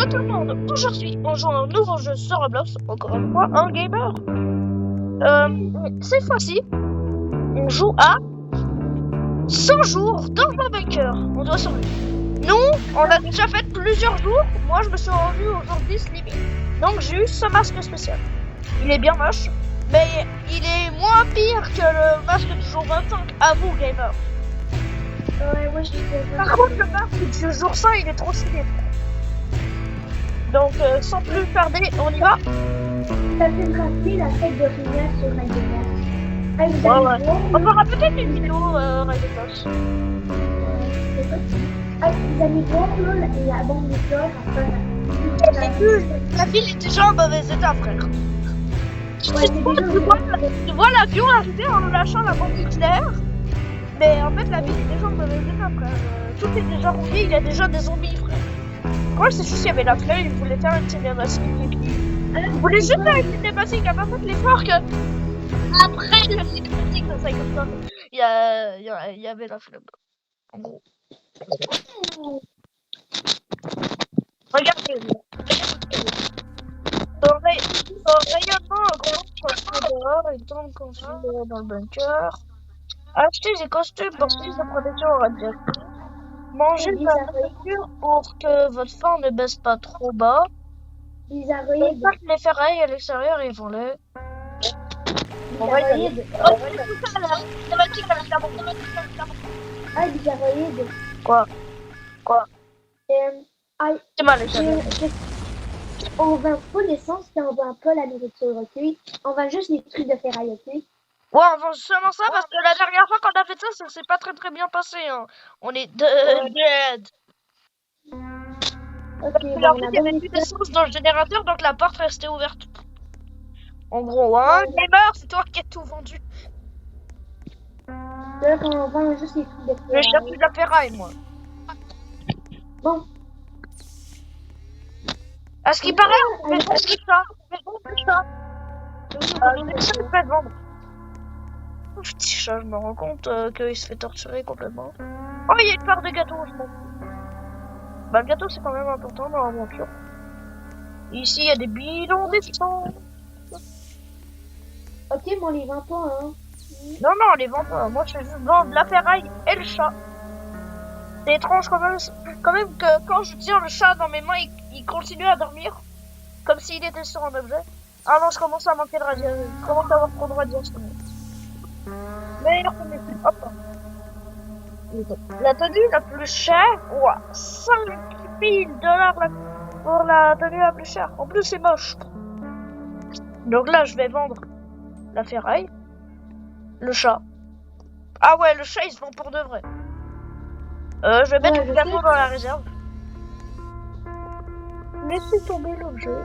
tout le monde, aujourd'hui on joue à un nouveau jeu sur Roblox, encore une fois un gamer. Cette fois-ci, on joue à 100 jours dans un bunker. On doit survivre. Nous, on a déjà fait plusieurs jours. Moi, je me suis rendu aujourd'hui limite. Donc, j'ai eu ce masque spécial. Il est bien moche, mais il est moins pire que le masque du jour 25. À vous, gamer. Ouais, moi je l'ai fait. Par contre, le masque du jour 100, il est trop stylé. Donc, sans plus tarder, on y va. Ça fait me rappeler la fête de Rina sur Raidecast. Ah, vous Ouais. allez voir, On fera peut-être une vidéo Raidecast. ah, vous allez voir là, la bombe de fleurs La ville est déjà en mauvais état, frère. Ouais, Tu vois l'avion arriver en lâchant la bombe nucléaire, mais en fait la ville est déjà en mauvais état, frère. Tout est déjà rouillé, il y a déjà des zombies, frère. Moi, c'est juste qu'il y avait la fleur, il voulait faire une cinématique. Il voulait juste faire une cinématique, il a pas fait l'effort que après la cinématique de Psychophone, il y avait la flemme. En gros. Regardez. Son rayonnement augmente dehors et tombe confiné dans le bunker. Achetez des costumes pour plus de protection radioactive. Mangez de la nourriture pour que votre faim ne baisse pas trop bas. Faites les ferrailles à l'extérieur et vont-les. On va y aller. Ah, bizarroïde. Quoi? C'est mal, On va pas l'essence et on va pas la nourriture, ok? On va juste les trucs de ferraille, ok? Ouais, on vend seulement ça parce que la dernière fois qu'on a fait ça s'est pas très bien passé. Hein. On est dead. Ok, Il y avait plus d'essence dans le générateur, donc la porte restait ouverte. En gros, hein, gamer, c'est toi qui as tout vendu. Là, on vend juste les trucs de Je ferraille. cherche de la ferraille, moi. Bon. À ce qui paraît, on fait plus ça. Je vais te vendre. Oh, petit chat, je me rends compte qu'il se fait torturer complètement. Oh, il y a une part de gâteau, je m'en fous. Bah, le gâteau, c'est quand même important dans l'aventure. Ici, il y a des bidons d'essence. Ok, mais on les vend pas, hein. Non, on les vend pas. Moi, je vais juste vendre la ferraille et le chat. C'est étrange quand même que quand je tiens le chat dans mes mains, il continue à dormir. Comme s'il était sur un objet. Ah non, je commence à manquer de radiation. Je commence à avoir trop de radiation. Mais hop. La tenue la plus chère, ouah, 5000 $ pour la tenue la plus chère. En plus, c'est moche. Donc là, je vais vendre la ferraille, le chat. Ah ouais, le chat, il se vend pour de vrai. Je vais mettre le gâteau dans la réserve. Laissez tomber l'objet.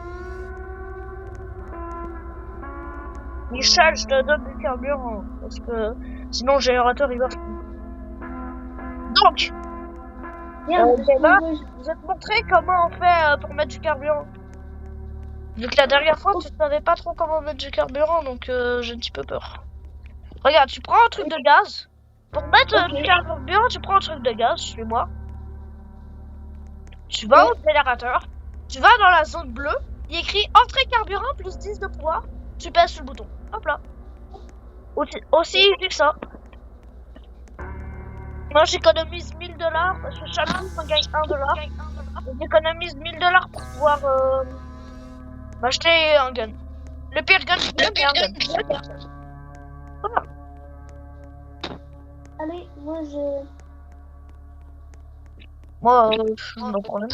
Michel, je te donne du carburant, parce que sinon le générateur il marche plus. Donc, vous êtes montré comment on fait pour mettre du carburant. Vu que la dernière fois tu savais pas trop comment mettre du carburant, donc j'ai un petit peu peur. Regarde, tu prends un truc de gaz. Pour mettre du carburant, tu prends un truc de gaz, suis-moi. Tu vas au générateur, tu vas dans la zone bleue, il écrit entrée carburant plus 10 de pouvoir, tu pèses sur le bouton. Hop là. Aussi easy que ça. Moi j'économise 1000 $, parce que chaque jour on gagne 1 $. J'économise 1000 $ pour pouvoir m'acheter un gun. Le pire gun du jeu, mais un gun. Voilà. Allez, moi je suis non problème.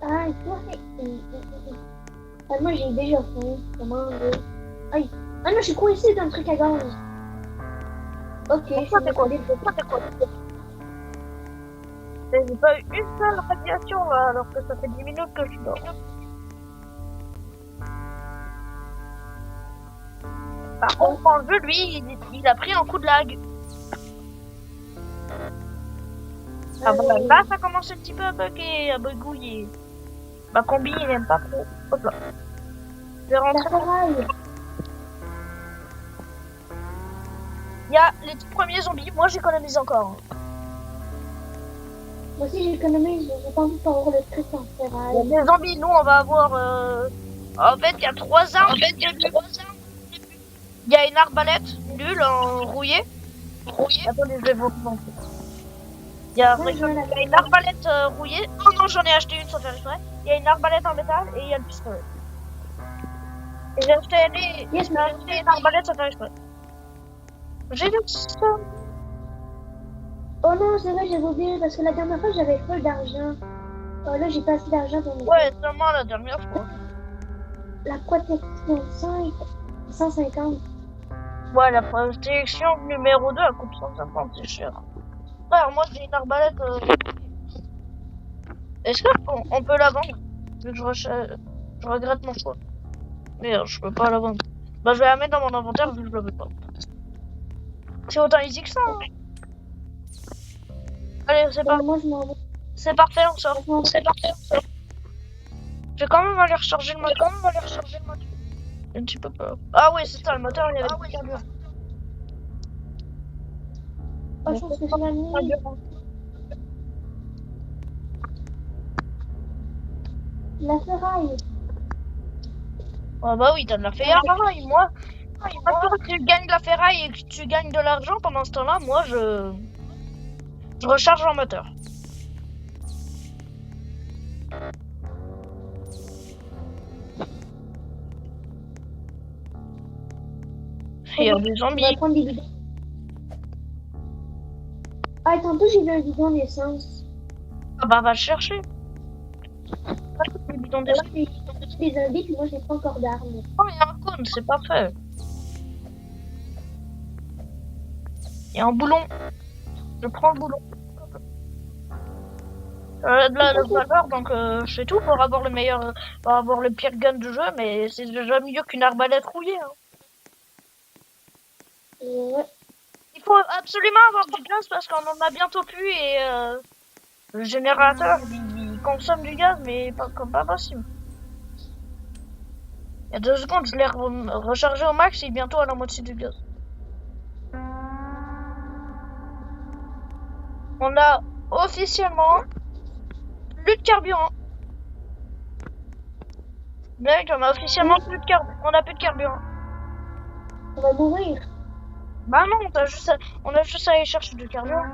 Ah, toi, moi j'ai déjà faim. Comment aïe. Ah non, je suis coincée dans le truc à gaz. Ok, Pourquoi t'es quoi? J'ai pas eu une seule radiation là, alors que ça fait 10 minutes que je dors. Par contre, en jeu, lui, il a pris un coup de lag. Ah bon, là, ça commence un petit peu à bugger, à bugouiller. Ma combi, il aime pas trop. Hop là. Je vais rentrer. Il y a les premiers zombies. Moi, j'économise encore. Moi aussi, j'économise, j'ai pas envie de pas avoir le truc en Il y a ferraille. des zombies, nous on va avoir. En fait, il y a 3 armes. Il y a une arbalète nulle en rouillé. Attendez, je vais vous montrer. Il y a, Moi, je vais la une arbalète rouillée. Oh non, j'en ai acheté une sans faire exprès. Il y a une arbalète en métal et il y a le pistolet. Et j'ai acheté une arbalète sans faire exprès. J'ai lu ça. Oh non, c'est vrai, j'avais oublié parce que la dernière fois, j'avais full d'argent. Oh là, j'ai pas assez d'argent pour mes Ouais, seulement la dernière fois. La protection 5, 150. Ouais, la protection numéro 2, elle coûte 150, c'est cher. Frère, moi j'ai une arbalète. Est-ce qu'on peut la vendre? Vu que je regrette mon choix. Merde, je peux pas la vendre. Bah, je vais la mettre dans mon inventaire vu que je la veux pas. C'est autant easy que ça. Hein. Allez, c'est parti. Moi, je m'en vais. C'est parfait, on sort. Je m'en vais. Je vais quand même aller recharger le moteur. J'ai un petit peu peur. Ah oui, c'est ça, le moteur, il y avait du carburant. Oh, je pense que je l'ai mis. La ferraille. Ah bah oui, t'as de la ferraille. Moi, quand tu gagnes de la ferraille et que tu gagnes de l'argent pendant ce temps-là, moi, je recharge mon moteur. Il y a des On zombies. va prendre des bidons. Ah, tantôt, j'ai vu un bidon d'essence. Ah bah va le chercher. Pas tous les bidons d'essence. Des zombies, puis moi, j'ai pas encore d'armes. Oh, il y a un cône, c'est pas fait. Il y a un boulon. Je prends le boulon. De la valeur, donc je fais tout pour avoir le meilleur, pour avoir le pire gun du jeu, mais c'est déjà mieux qu'une arbalète rouillée. Hein. Ouais. Il faut absolument avoir du gaz parce qu'on en a bientôt plus et le générateur il consomme du gaz, mais pas comme pas possible. Il y a 2 secondes, je l'ai rechargé au max et bientôt à la moitié du gaz. On a officiellement plus de carburant. Mec, on a officiellement plus de carburant. On a plus de carburant. On va mourir. Bah non, on a juste à aller chercher du carburant.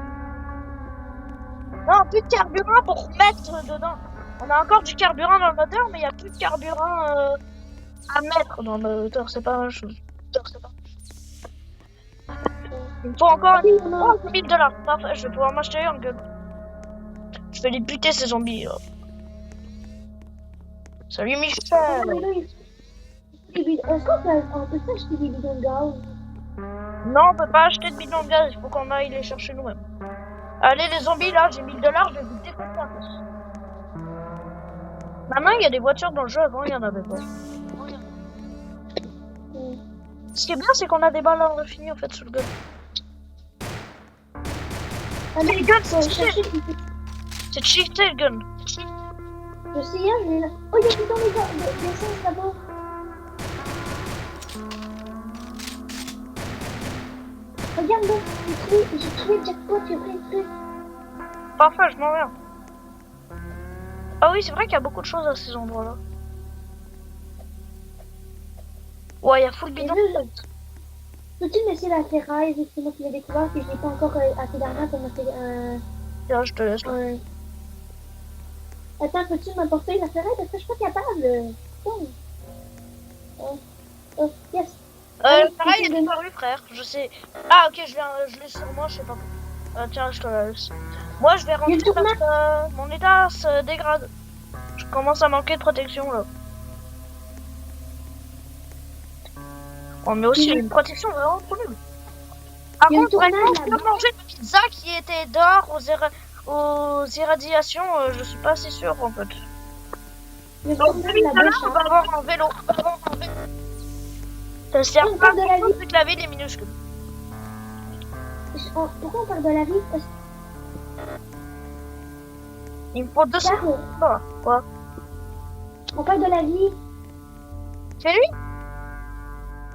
Non, plus de carburant pour mettre dedans. On a encore du carburant dans le moteur, mais il n'y a plus de carburant à mettre dans le moteur. C'est pas la même chose. Il me faut encore $1000. Parfait, je vais pouvoir m'acheter un gun. Je vais les buter ces zombies. Salut Michel. Est-ce qu'on peut pas acheter des bidons de gaz? Non, on peut pas acheter de bidons de gaz. Il faut qu'on aille les chercher nous-mêmes. Allez les zombies là, j'ai $1000, je vais vous défoncer. Maintenant il y a des voitures dans le jeu, avant il y en avait pas. Ce qui est bien c'est qu'on a des balles à infini en fait sur le gun. Allez, Le gun c'est c'est cheaté le gun. Je sais, hein, je l'ai là. Oh, il y a des bidons d'essence là-bas. Regarde là, j'ai trouvé le jackpot, j'ai pris le truc. Parfait, je m'en viens. Ah oui, c'est vrai qu'il y a beaucoup de choses à ces endroits-là. Ouais, il y a full bidon. Peux-tu me laisser la ferraille, vu que c'est moi qui l'ai découvert, et je n'ai pas encore assez d'argent pour me faire un... Tiens, je te laisse là. Attends, peux-tu m'apporter la ferraille, parce que je suis pas capable. Yes. Pareil, il est disparu, frère. Je sais. Ah, ok, je l'ai sur moi, je sais pas. Tiens, je te la laisse. Moi, je vais rentrer parce que mon état se dégrade. Je commence à manquer de protection là. Oh, mais aussi une protection vraiment problème. Par contre, on a mangé une pizza qui était dehors aux irradiations, je suis pas assez sûr en fait. Donc, $1000, on va avoir un vélo. Ça sert pas de laver les minuscules. Pourquoi on parle de la vie? Il me faut 200 $. Quoi? On parle de la vie. C'est lui?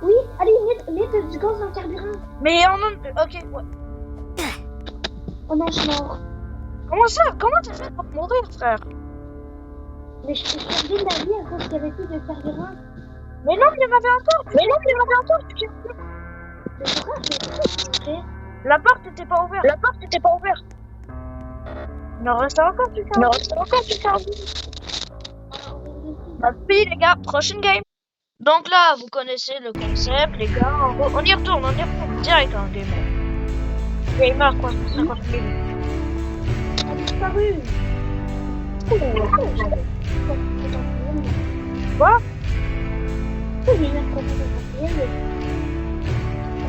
Oui, allez, mets du gaz dans le carburant. Mais on en... Ok, ouais. Oh non, je suis mort. Comment ça? Comment t'as fait pour mourir, frère? Mais je perdais de la vie à cause qu'il y avait plus de carburant. Mais non, il y en avait encore. Mais non, il y en avait encore. Mais pourquoi j'ai fait? La porte était pas ouverte. La porte était pas ouverte. Il en restait encore du carburant. Il en restait encore du carburant. Bah, puis, les gars, prochaine game. Donc là, vous connaissez le concept, les gars. On y retourne direct en gamer. Gamer, quoi, 50 000. Elle a disparu. Quoi? Pourquoi j'ai une croissance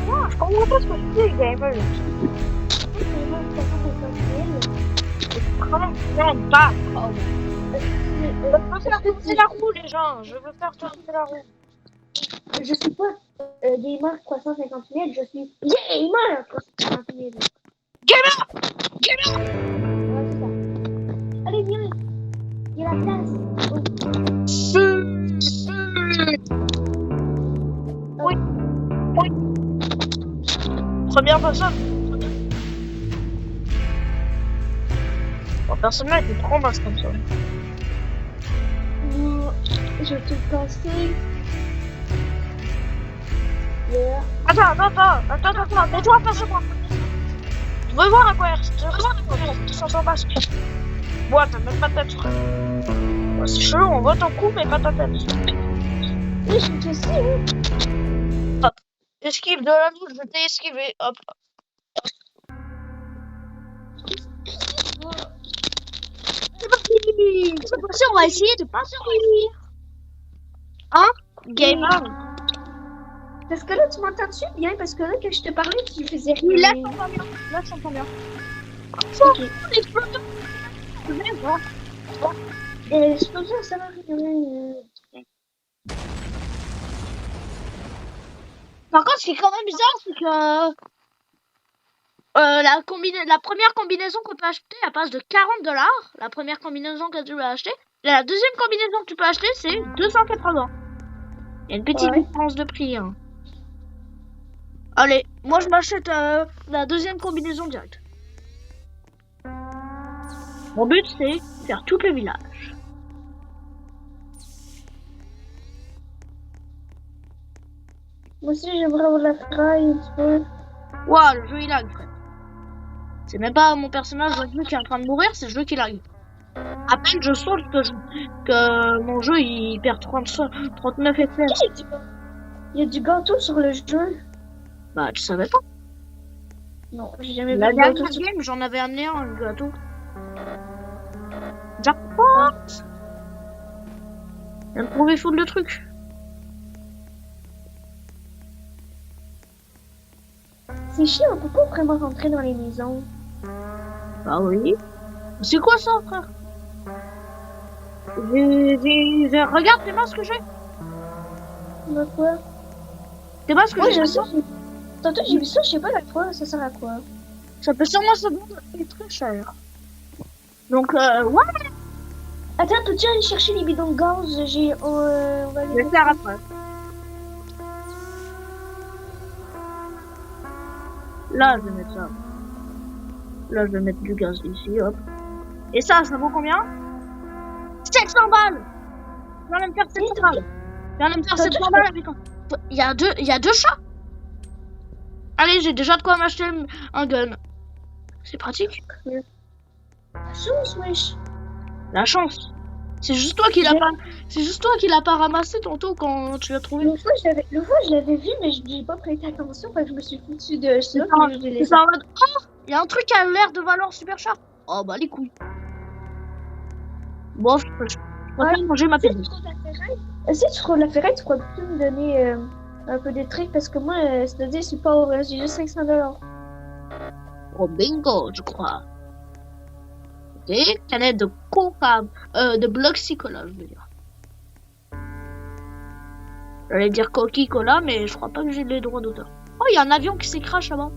Non, je comprends pas ce que tu dis, gamer. Non, pas. Je veux faire tourner la roue, les gens. Je veux faire tourner la roue. Je suis pas gamer 350 000, je suis gamer 350 000. Gamer! Gamer! Ouais, c'est ça. Allez, viens. Il y a la place. Oui. Oui. Première personne. Bon, personnellement, il est trop masse comme ça. Je te pensais. Yeah. Attends, mets-toi face à moi. Je veux voir à quoi elle ressemble. Sans masque. Ouais, t'as même pas de tête, frère. Ouais, c'est chelou, on voit ton cou, mais pas ta tête. Oui, je sais, hein. Hop. Esquive de la bouche, je t'ai esquivé. Hop. C'est parti. C'est parti, on va essayer de passer. Hein? Gamer. Parce que là, tu m'entends-tu bien? Parce que là, quand je te parlais, tu faisais rien. Oui, là, je t'entends bien. Là, je t'entends bien. Ok. L'explosion. Je vais voir. L'explosion, ça va rien. Par contre, ce qui est quand même bizarre, c'est que la première combinaison qu'on peut acheter, elle passe de 40$. La première combinaison que tu peux acheter. Et la deuxième combinaison que tu peux acheter, c'est 280. Il y a une petite différence de prix. Hein. Allez, moi je m'achète la deuxième combinaison directe. Mon but, c'est faire tout le village. Moi aussi, j'aimerais avoir la ferraille un petit peu. Waouh, le jeu il lag, frère. C'est même pas mon personnage qui est en train de mourir, c'est le jeu qui lag. À peine je saute que mon jeu il perd 39 FPS. Il y a du gâteau sur le jeu. Bah, tu savais pas. Non, j'ai jamais vu La de gâteau dernière sur game, j'en avais amené un gâteau. Jackpot! J'ai trouvé full de trucs. C'est chiant, on peut pas vraiment rentrer dans les maisons. Bah oui. C'est quoi ça, frère? Regarde tes masques que j'ai. Bah quoi? Tes masques que Moi, j'ai. je sais. Tantôt, j'ai vu ça, je sais pas la fois, ça sert à quoi? Ça peut sûrement se vendre et très cher. Donc, ouais. Attends, peux-tu aller chercher les bidons de gaz? On va Je vais le faire après. Là, je vais mettre ça. Là, je vais mettre du gaz ici, hop. Et ça vaut combien? 700 balles! Je viens de me faire 700 balles. Je viens de me faire 700 balles avec un... Il y a deux chats. Allez, j'ai déjà de quoi m'acheter un gun. C'est pratique. La chance, wesh. La chance. C'est juste toi qui l'as pas ramassé tantôt quand tu l'as trouvé. L'autre fois, je l'avais vu, mais je n'ai pas prêté attention, parce que je me suis foutu de ça. C'est ça en mode, oh, il y a un truc qui a l'air de valoir super cher. Oh bah les couilles. Bon, je préfère manger ma pizza. Si tu trouves la ferraille, tu pourrais plutôt me donner un peu de trucs, parce que moi, c'est-à-dire, c'est pas j'ai juste 500$. Oh bingo, je crois. Des canettes de coca, de Bloxy-Cola, je veux dire. J'allais dire Coca-Cola, mais je crois pas que j'ai les droits d'auteur. Oh, il y a un avion qui s'écrase là-bas.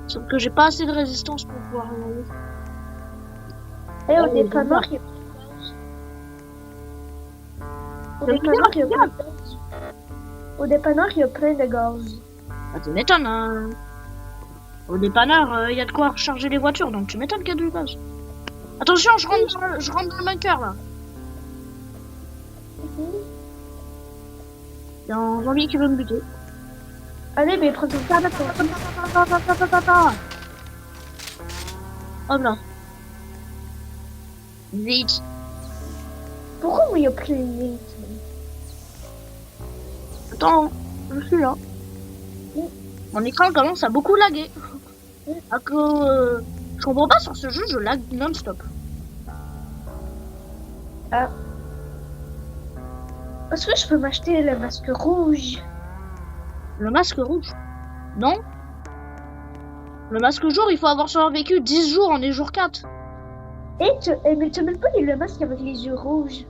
Sauf que j'ai pas assez de résistance pour pouvoir aller. Et au dépanneur, il y a Au dépanneur, il y a plein de gaz. Ah, tu m'étonnes, hein. Au dépanneur, il y a de quoi recharger les voitures, donc tu m'étonnes qu'il y a du gaz. Attention, je rentre dans le bunker là. Il y a un zombie qui veut me buter. Allez, mais prends ton temps. Hop là. Vite. Pourquoi moi, il y a pris une ligne? Attends, je suis là. Mon écran commence à beaucoup laguer. Je comprends pas, sur ce jeu, je lag non-stop. Ah. Est-ce que je peux m'acheter le masque rouge? Le masque rouge? Non. Le masque jour, il faut avoir survécu 10 jours, on est jour 4. Mais tu n'as même pas le masque avec les yeux rouges.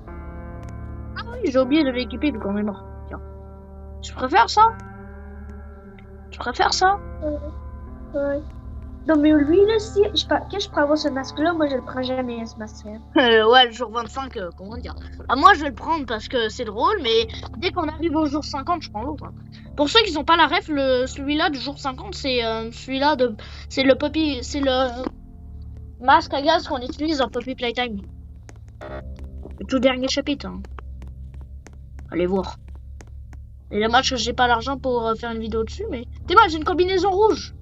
Ah oui, j'ai oublié de l'équiper vu qu'on est mort. Tiens. Tu préfères ça? Tu préfères ça? Ouais. Non, mais lui, là, si quand je prends avoir ce masque-là, moi, je le prends jamais, ce masque-là. Ouais, le jour 25, comment dire. Ah, moi, je vais le prendre parce que c'est drôle, mais dès qu'on arrive au jour 50, je prends l'autre. Hein. Pour ceux qui n'ont pas la ref, celui-là du jour 50, c'est celui-là de... C'est le Poppy... C'est le masque à gaz qu'on utilise dans Poppy Playtime. Le tout dernier chapitre. Hein. Allez voir. Et dommage que j'ai pas l'argent pour faire une vidéo dessus, mais... T'es mal, j'ai une combinaison rouge.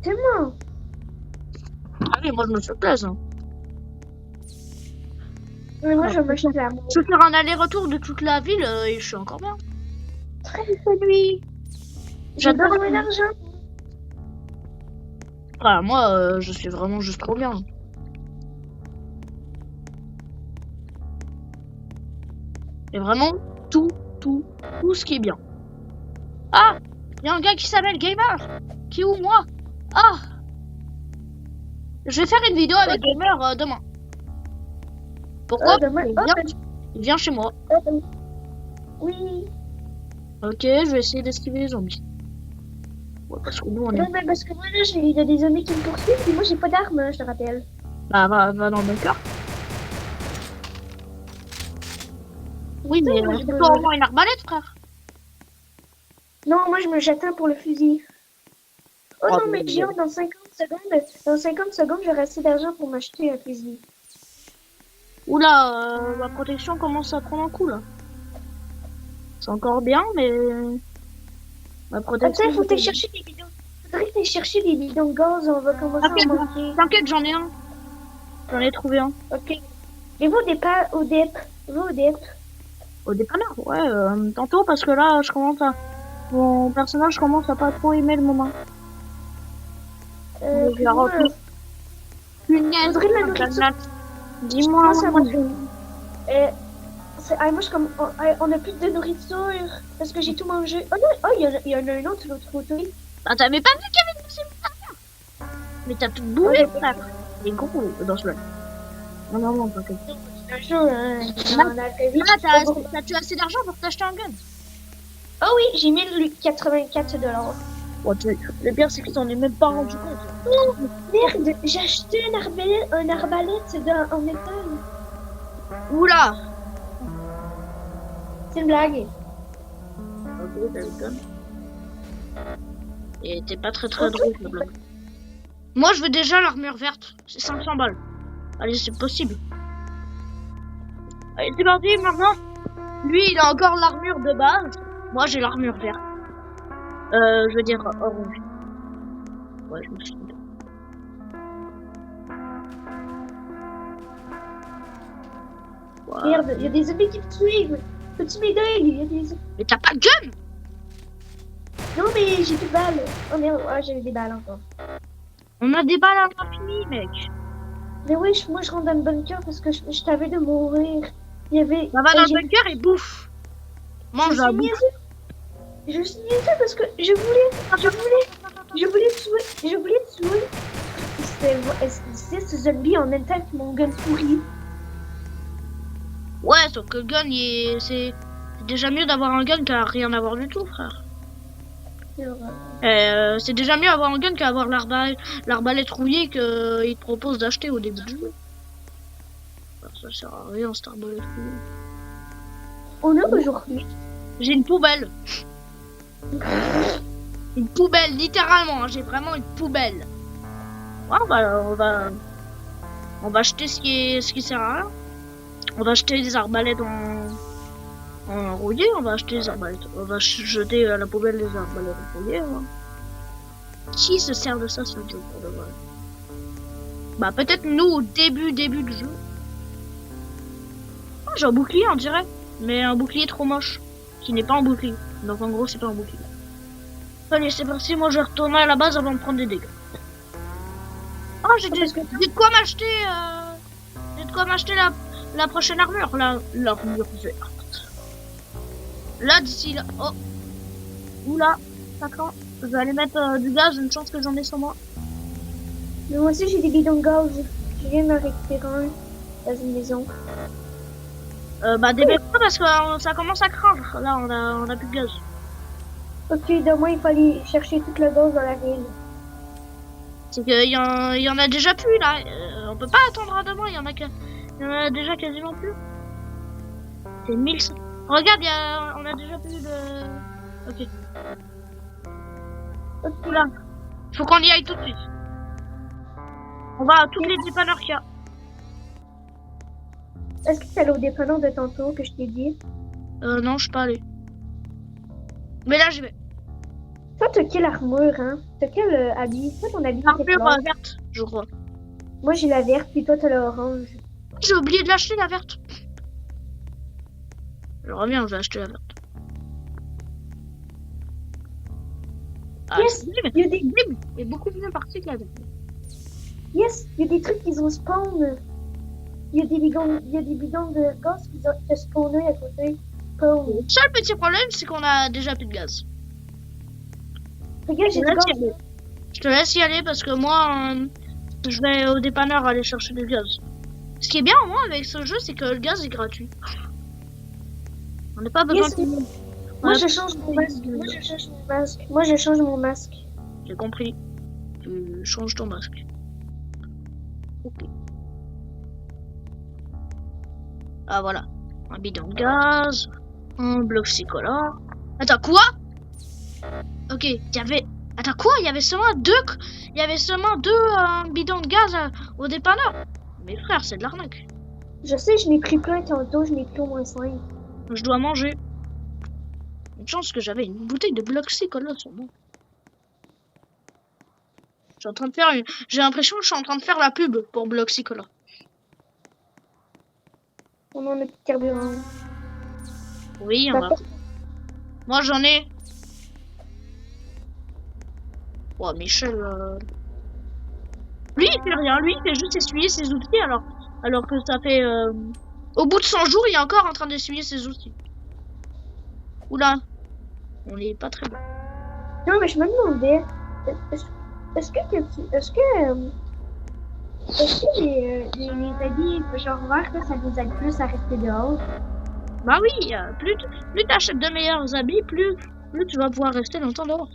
C'est moi. Allez, moi, je me fais plaisir. Hein. Mais moi, je vais m'acheter la moi. Je vais faire un aller-retour de toute la ville et je suis encore bien. Très lui. J'adore mon argent. Voilà, moi, je suis vraiment juste trop bien. Et vraiment, tout ce qui est bien. Ah, il y a un gars qui s'appelle Gamer. Qui est où, moi? Ah, je vais faire une vidéo avec Gamer demain. Pourquoi? Demain. Il vient chez moi. Oui. Ok, je vais essayer d'esquiver les zombies. Ouais, parce que nous, on est... Non, mais parce que moi, là, il y a des zombies qui me poursuivent, et moi, j'ai pas d'armes, je te rappelle. Bah, va dans le bunker. Oui, mais c'est pas au moins une arbalète, frère. Non, moi, je me j'attends pour le fusil. Oh Oh, non, mais j'ai hâte, dans 50 secondes. Dans 50 secondes, j'aurai assez d'argent pour m'acheter un fusil. Oula, ma protection commence à prendre un coup, là. C'est encore bien, mais... Ma protection... Attends, faut que chercher des bidons. Faudrait que tu chercher des bidons de gaz, on va commencer à en manquer. T'inquiète, j'en ai un. J'en ai trouvé un. Ok. Et vous, au dep. Au dépanneur, ouais, tantôt, parce que là, mon personnage commence à pas trop aimer le moment. Je la retrouve. Punaise, faudrait de la nourriture. Dis-moi. Moi, je comme... on a plus de nourriture parce que j'ai tout mangé. Oh non, il y en a un autre, l'autre côté. Ah, t'avais pas vu qu'il y avait une simulation? Mais t'as tout bouffé, frère. Il est gros dans ce jeu. Non, pas que. T'as-tu assez d'argent pour t'acheter un gun? Oh oui, j'ai 1084 $. Oh, le pire, c'est que t'en es même pas rendu compte. Oh, merde, j'ai acheté un arbalète en métal. Oula! C'est une blague. Ok, t'as le gun. Et t'es pas très drôle, le blague. Moi, je veux déjà l'armure verte. C'est 500 balles. Allez, c'est possible. Allez, c'est parti, maintenant. Lui, il a encore l'armure de base. Moi, j'ai l'armure verte. Je veux dire orange. Ouais, je me suis dit. Wow. Merde, il y a des zombies qui me suivent. Peux-tu m'aider? Il y a des... Mais t'as pas de gun? Non, mais j'ai plus de balles. Oh merde, j'avais des balles encore. On a des balles à l'infini, mec. Mais oui, moi je rentre dans le bunker parce que je t'avais de mourir. Il y avait... Ça va dans le bunker et bouffe. Mange la bouffe. Je suis niaiseux parce que je voulais tuer. C'était ce zombie en même temps que mon gun pourri. Ouais, sauf que le gun, c'est déjà mieux d'avoir un gun qu'à rien avoir du tout, frère. C'est déjà mieux avoir un gun qu'avoir l'arbalète rouillée qu'il te propose d'acheter au début du jeu. Ça sert à rien, cette arbalète rouillée. On a aujourd'hui. J'ai une poubelle. Une poubelle, littéralement, hein, j'ai vraiment une poubelle. Ouais, bah, on va acheter ce qui sert à rien. On va acheter des arbalètes en rouillé, on va acheter des arbalètes. On va jeter à la poubelle les arbalètes rouillées. Hein. Qui se sert de ça sur le jeu pour de vrai? Bah peut-être nous au début du jeu. Oh, j'ai un bouclier on dirait. Mais un bouclier trop moche. Qui n'est pas un bouclier. Donc en gros c'est pas un bouclier. Allez c'est parti, moi je vais retourner à la base avant de prendre des dégâts. Oh j'ai de quoi m'acheter j'ai de quoi m'acheter la prochaine armure. L'armure verte. Là d'ici là. Oh. Oula. D'accord. Je vais aller mettre du gaz, une chance que j'en ai sur moi. Mais moi aussi j'ai des bidons de gaz. Je viens d'en récupérer un dans une maison. Bah débrouille-toi parce que ça commence à craindre. Là on a plus de gaz. Ok, demain il fallait chercher tout le gaz dans la ville. C'est qu'il y en a déjà plus là. On peut pas attendre à demain, il y en a déjà quasiment plus. C'est 1100. Regarde, on a déjà plus de... Ok. Oula. Faut qu'on y aille tout de suite. On va à toutes les dépanneurs qu'il y a. Est-ce que c'est allé au dépanneur de tantôt que je t'ai dit? Non, je suis pas allé. Mais là, j'y vais. Toi, t'as quelle armure, hein? T'as quel habit? Toi, ton habit, c'est Armure verte, je crois. Moi, j'ai la verte, puis toi, t'as l'orange. J'ai oublié de l'acheter, la verte. Je reviens, je vais acheter la verte. Ah, Yes, il y a des blims. Il y a beaucoup de parties que la verte. Yes, il y a des trucs qui ont spawn. Il y a des bidons de gaz qui ont spawné à côté. Spawn. Le seul petit problème, c'est qu'on a déjà plus de gaz. Regarde, j'ai du gaz. Je te laisse y aller parce que moi, je vais au dépanneur aller chercher du gaz. Ce qui est bien, moi, avec ce jeu, c'est que le gaz est gratuit. On n'a pas besoin de... Moi, je change mon masque. Moi, je change mon masque. Moi, je change mon masque. J'ai compris. Tu changes ton masque. Ok. Ah, voilà. Un bidon de gaz. Un bloc psychola. Attends, quoi? Ok, il y avait... Attends, quoi? Il y avait seulement deux bidons de gaz au dépanneur. Mais frère, c'est de l'arnaque. Je sais, je n'ai pris plein tantôt. Je n'ai pris au moins 5. Je dois manger. Une chance que j'avais une bouteille de bloc psychola sur moi. Je suis en train de faire J'ai l'impression que je suis en train de faire la pub pour bloc psychola. On en a plus de carburant. Oui, on va. Moi j'en ai. Oh, Michel. Lui il fait rien, lui il fait juste essuyer ses outils alors que ça fait. Au bout de 100 jours, il est encore en train d'essuyer ses outils. Oula. On est pas très bien. Non, mais je me demandais. Est-ce que les habits genre verts, ça nous aide plus à rester dehors? Bah oui, plus t'achètes de meilleurs habits, plus tu vas pouvoir rester longtemps dehors.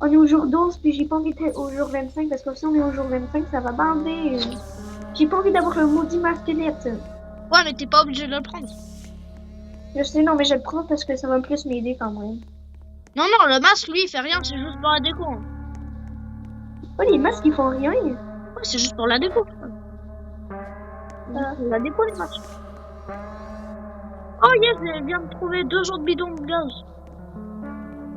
On est au jour 12, puis j'ai pas envie d'être au jour 25, parce que si on est au jour 25, ça va bander. J'ai pas envie d'avoir le maudit masque net. Ouais, mais t'es pas obligé de le prendre. Je sais, non, mais je le prends parce que ça va plus m'aider quand même. Non, le masque, lui, il fait rien, c'est juste pour la déco. Hein. Oh, les masques, ils font rien. Ouais, c'est juste pour la déco. La déco, les masques. Oh yes, je viens de trouver 2 autres bidons de gaz.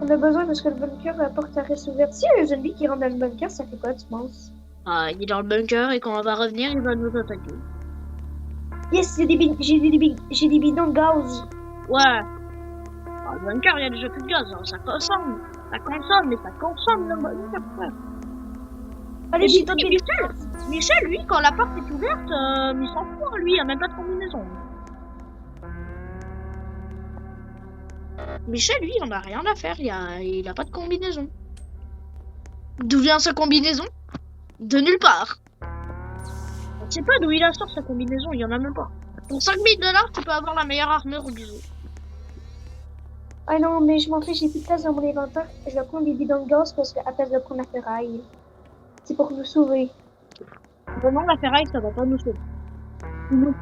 On a besoin parce que le bunker, la porte reste ouverte. Si y a un zombie qui rentre dans le bunker, ça fait quoi, tu penses? Ah, il est dans le bunker et quand on va revenir, il va nous attaquer. Yes, j'ai des bidons de gaz. Ouais. Dans le bunker, il y a déjà plus de gaz. Hein. Ça consomme, mais ça consomme le bunker, frère. Allez, Michel, lui, quand la porte est ouverte, il s'en fout, lui, il a même pas de combinaison. Michel, lui, il en a rien à faire, il a pas de combinaison. D'où vient sa combinaison? De nulle part. On sait pas d'où il a sorti sa combinaison, il y en a même pas. Pour 5000 $, tu peux avoir la meilleure armure du jeu. Ah non, mais je m'en fiche, j'ai plus de place dans mon inventaire. Je vais prendre des bidons de gaz parce qu'à place de prendre la ferraille. C'est pour nous sauver. Vraiment, la ferraille, ça va pas nous sauver. Non,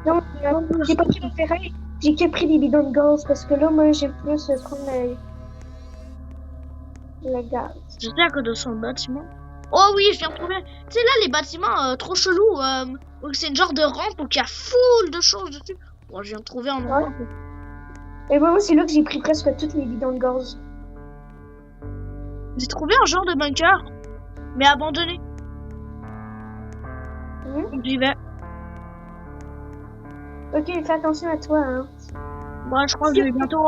j'ai pas pris la ferraille. J'ai que pris des bidons de gaz parce que là, moi, j'aime plus prendre Le gaz. J'étais à côté de son bâtiment. Oh oui, je viens de trouver. Tu sais là, les bâtiments trop chelous, où c'est une genre de rampe où il y a full de choses dessus. Bon, je viens de trouver un endroit. Et moi, c'est là que j'ai pris presque toutes les bidons de gaz. J'ai trouvé un genre de bunker, mais abandonné. Donc j'y vais. Ok, fais attention à toi, hein. Moi, je crois que je vais bientôt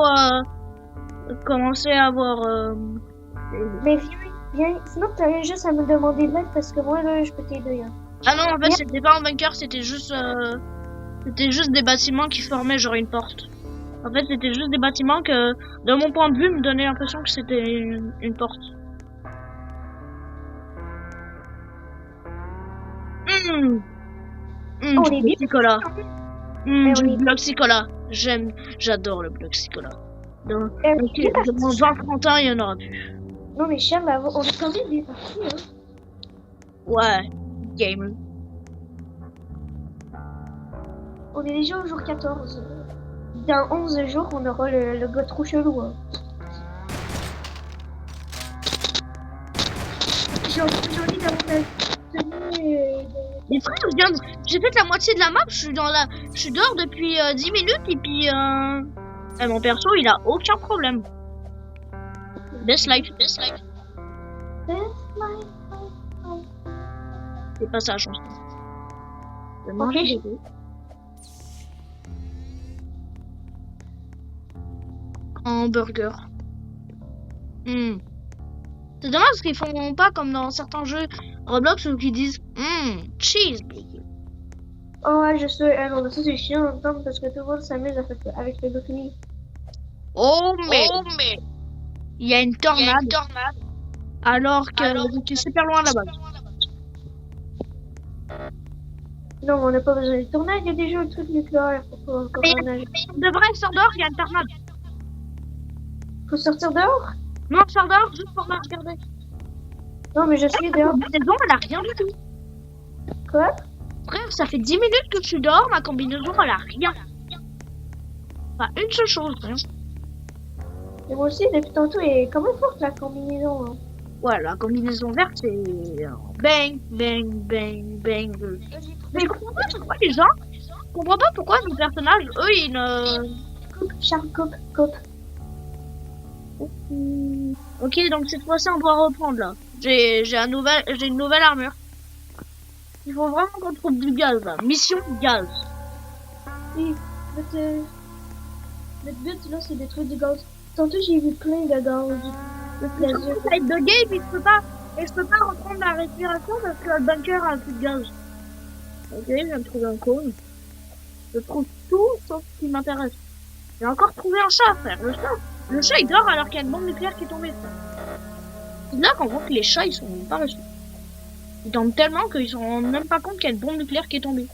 commencer à avoir. Mais viens, sinon t'as juste à me demander de l'aide parce que moi, là, je peux t'aider, hein. Ah non, en fait, c'était pas un bunker, c'était juste des bâtiments qui formaient genre une porte. En fait, c'était juste des bâtiments que, de mon point de vue, me donnait l'impression que c'était une porte. On est bien. Psychola. on Du est- bloc Psychola. J'adore le bloc Psychola. Dans bien parti. 20-30 ans, il y en aura plus. Non, mais Charles, là, on est quand même bien parti, hein. Ouais, gamer. On est déjà au jour 14. Dans 11 jours, on aura le gars trop chelou, hein. J'ai envie d'avoir Les frères, j'ai fait la moitié de la map, je suis dehors depuis 10 minutes et puis mon perso il a aucun problème. Best life. C'est pas ça, je pense. Je vais manger des œufs. Hamburger. C'est dommage parce qu'ils font pas comme dans certains jeux Roblox où ils disent cheese bacon. Oh, ouais, je sais. Ah non, ça c'est chiant en même temps parce que tout le monde s'amuse avec le Goku. Oh mais il y a une tornade. Alors que tu es super loin là-bas. Non, on n'a pas besoin de tornade, il y a déjà un truc nucléaire. Faut De vrai, sors dehors, il y a une tornade. Faut sortir dehors? Non, sors dehors juste pour la regarder. Non, mais je suis dehors. Ma combinaison, elle a rien du tout. Quoi? Frère, ça fait 10 minutes que je suis dehors, ma combinaison, elle a rien. Enfin, une seule chose, rien. Et moi aussi, depuis tantôt, et comment forte la combinaison, hein? Ouais, la combinaison verte, c'est bang, bang, bang, bang. Mais je comprends pas pourquoi les gens, je comprends pas pourquoi les personnages, eux, ils ne... Coupe, Charles, coupe. Ok, donc cette fois-ci, on doit reprendre, là. J'ai une nouvelle armure. Il faut vraiment qu'on trouve du gaz, là. Mission gaz. Oui, notre but, là, c'est de trouver du gaz. Tantôt, j'ai vu plein de gaz. Ça va être bugué, et puis je peux pas reprendre la respiration parce que le bunker a plus de gaz. Ok, je viens de trouver un cône. Je trouve tout sauf ce qui m'intéresse. J'ai encore trouvé un chat, frère. Le chat, il dort alors qu'il y a une bombe nucléaire qui est tombée. C'est là qu'on voit que les chats, ils sont paresseux. Ils dorment tellement qu'ils se rendent même pas compte qu'il y a une bombe nucléaire qui est tombée.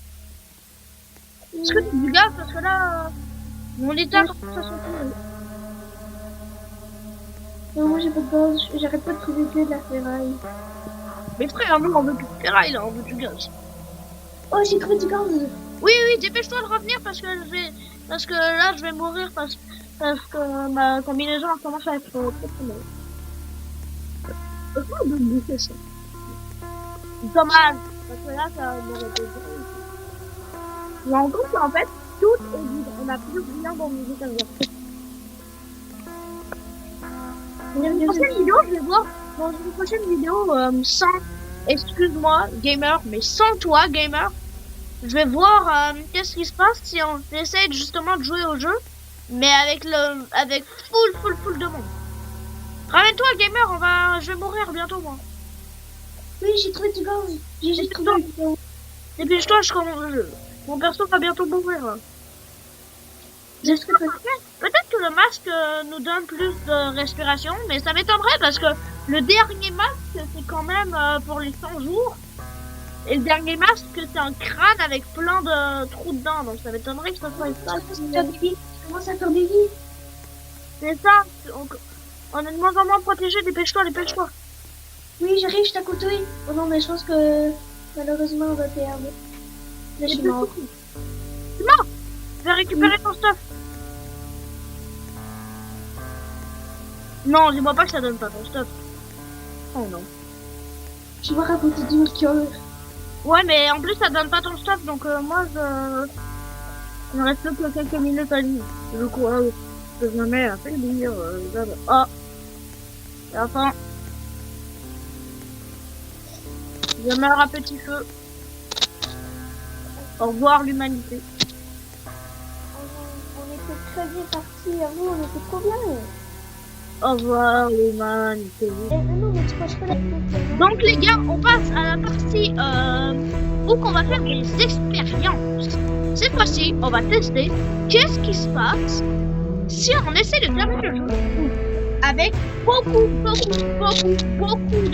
Est-ce que c'est du gaz? Parce que là, mon état, ça se trouve. Non, moi, j'ai pas de gaz. J'arrête pas de trouver que de la ferraille. Mais frère, nous, on veut plus de ferraille, là, on veut du gaz. Oh, j'ai trouvé du gaz. Oui, dépêche-toi de revenir parce que là, je vais mourir parce que ma combinaison commence à être trop mauvaise. Pourquoi on veut bouffer ça? Dommage, parce que là, ça m'aurait été drôle. Je me rends compte qu'en fait, tout est vide. On n'a plus rien dans le musique à voir. Dans une prochaine vidéo, je vais voir, dans une prochaine vidéo, sans, excuse-moi, gamer, mais sans toi, gamer, je vais voir qu'est-ce qui se passe si on essaie justement de jouer au jeu, mais avec full de monde. Ramène-toi, gamer, je vais mourir bientôt, moi. Oui, j'ai trouvé du gaz. J'ai trouvé du gaz. Dépêche-toi, mon perso va bientôt mourir. Là. Peut-être que le masque nous donne plus de respiration, mais ça m'étonnerait parce que le dernier masque, c'est quand même pour les 100 jours. Et le dernier masque, c'est un crâne avec plein de trous dedans, donc ça m'étonnerait que ça soit ça. Comment ça faire des vies? C'est ça, on est de moins en moins protégés, dépêche-toi. Oui, j'arrive, je t'accoutuille. Oh non, mais je pense que malheureusement, on va perdre. Là, je suis mort. C'est mort. Je vais récupérer ton stuff. Non, dis-moi pas que ça donne pas ton stuff. Oh non. Je me raconte du cœur. Ouais, mais en plus, ça donne pas ton stuff, donc moi, il me reste plus que quelques minutes à lire. Je crois que je me mets à faire lire. Oh, et enfin, je meurs à petit feu. Au revoir l'humanité. On était très bien partis avant, on était trop bien. Au revoir l'humanité. Non, mais tu penses pas la tête. Donc les gars, on passe à la partie où qu'on va faire des expériences. Cette fois-ci, on va tester qu'est-ce qui se passe si on essaie de terminer le jeu avec beaucoup de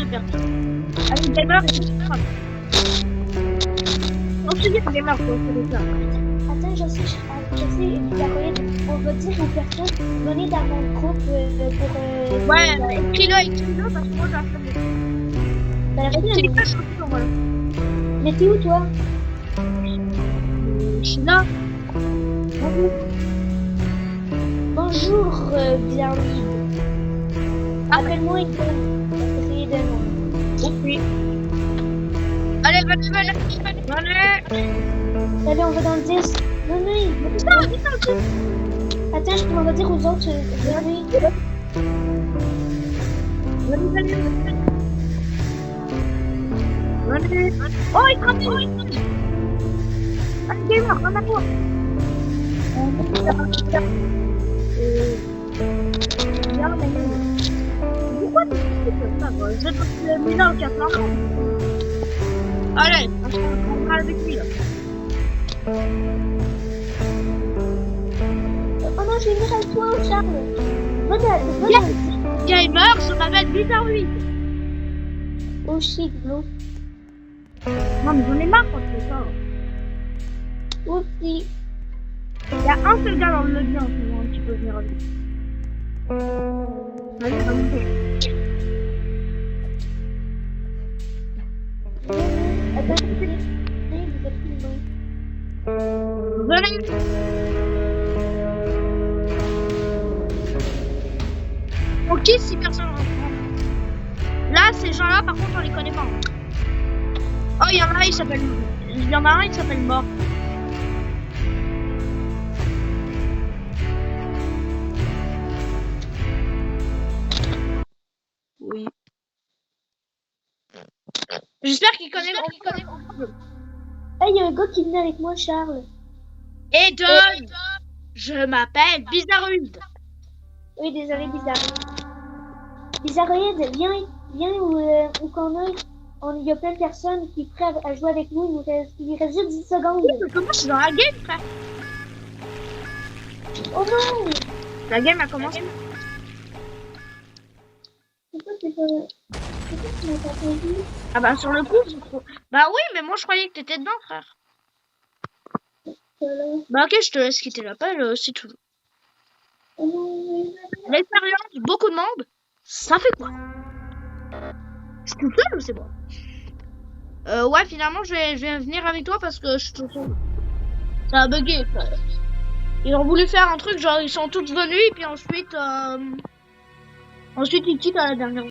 personnes. Avec gamer et tout ça. On se dit que gamer pour ça. Attends, je sais, on va dire aux personnes, venez dans mon groupe pour... Ouais, écris-le parce que moi j'ai un peu de... C'est pas chaud, voilà. Mais t'es où, toi? Je suis là. Bonjour, bienvenue. Appelle-moi et donne-moi. Oui. Allez, venez. Allez, on va dans le 10. Venez. Attends, je peux dire aux autres, venez. Venez. Oh, il travaille. Allez, gamer, viens à moi. Pourquoi tu fais ça, quoi? Je vais te mettre dans le 4 ans. Allez, on se retrouvera avec lui, là. Oh non, je vais venir avec toi, Charles. Venez. Gamer, je m'appelle Bizarroid. Oh shit, bro. Non, mais j'en ai marre quand tu fais ça. Oupsie. Il y a un seul gars dans le lobby en ce moment qui peut venir avec. Allez, Attends, vous êtes plus loin. venez. Ok, si personne rentre. Là, ces gens-là, par contre, on les connaît pas. Oh, il y en a un, il s'appelle Mort. Oui. J'espère qu'il connaît. Ah, il y a un gars qui venait avec moi, Charles. Et John, je m'appelle Bizarroid. Oui, désolé, bizarre. Bizarroïde, viens où qu'on est. Il y a plein de personnes qui sont prêtes à jouer avec nous. Il reste juste 10 secondes. Comment je suis dans la game, frère? Oh non! La game a commencé. Pourquoi tu m'as pas entendu? Ah bah sur le coup, c'est trop. Bah oui, mais moi je croyais que t'étais dedans, frère. Bah ok, je te laisse quitter l'appel, c'est tout. Oh non, L'expérience, beaucoup de monde, ça fait quoi? Je suis tout seul ou c'est bon? Ouais, finalement, je vais venir avec toi parce que je suis tout seul. Ça a bugué, frère. Ils ont voulu faire un truc, genre ils sont tous venus et puis ensuite ils quittent à la dernière.